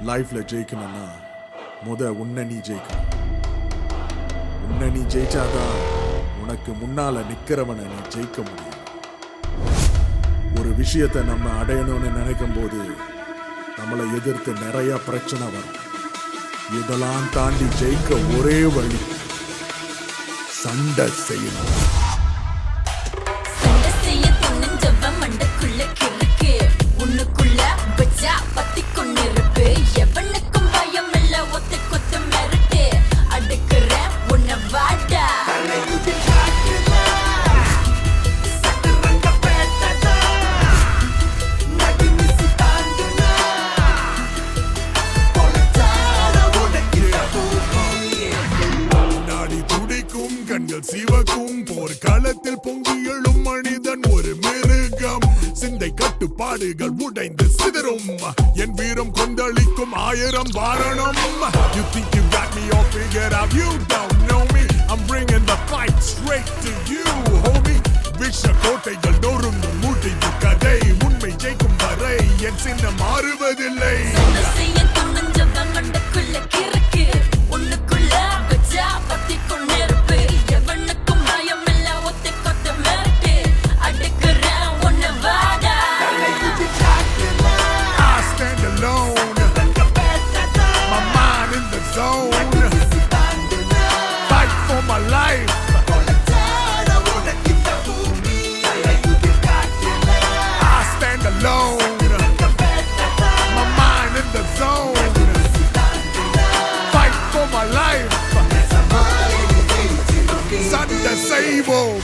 லைஃப்ல ஜெயிக்கணும்னா உன்னை நீ ஜெயிக்கணும். உன்னை நீ ஜெயிச்சாதான் உனக்கு முன்னால நிக்கிறவனை நீ ஜெயிக்க முடியும். ஒரு விஷயத்தை நம்ம அடையணும்னு நினைக்கும் போது நம்மளை எதிர்த்து நிறைய பிரச்சனை வரும். இதெல்லாம் தாண்டி ஜெயிக்க ஒரே வழி சண்டை செய்யணும். சிவக்கும் போர்க்களத்தில் பொங்கி எழும் மனிதன் ஒரு மிருகம். சிந்தை கட்டுப்பாடுகள் உடைந்து சிதறும். என் வீரம் கொந்தளிக்கும் 1000 வாரணம். You think you got me all figured out, you don't know me. I'm bringing the fight straight to you, homie. விஷ கோட்டைகள் நொறுங்கும் முடிவு கதை. உண்மை ஜெயிக்கும் வரை என் சின்னம் மாறுவதில்லை. Fight for my life. I stand alone. My mind in the zone. Fight for my life. சண்டை செய்வோம்.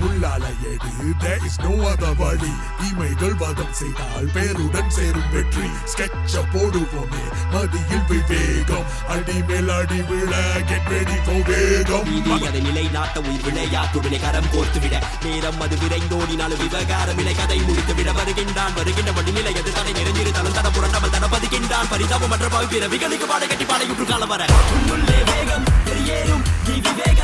முள்ளால எடு. There is no other வழி. தீமைகள் வதம் செய்தால் பேருடன் சேரும் வெற்றி. ஸ்கெட்ச போடுவோமே மதியில் விவேகம். அடி மேல் அடி விழ get ready for வேகம். அதை நிலை நாட்ட உயிர் விளையாட்டுடனே கரம் கோர்த்து விட நேரம் அது விரைந்தோடினாலும் விவகாரம் இலை கதை முடித்து விட வருகின்ற வழி நிலை அது தடை நிறைஞ்சிருந்தாலும் தட புரண்டாமல் தடப்பதுகின்றான். பரிதாபம் மற்ற பாவி பிறவிகளுக்கு பாட கட்டி பாடையுற்று காலம் வர வேகம் வெளியேறும் நீ விவேக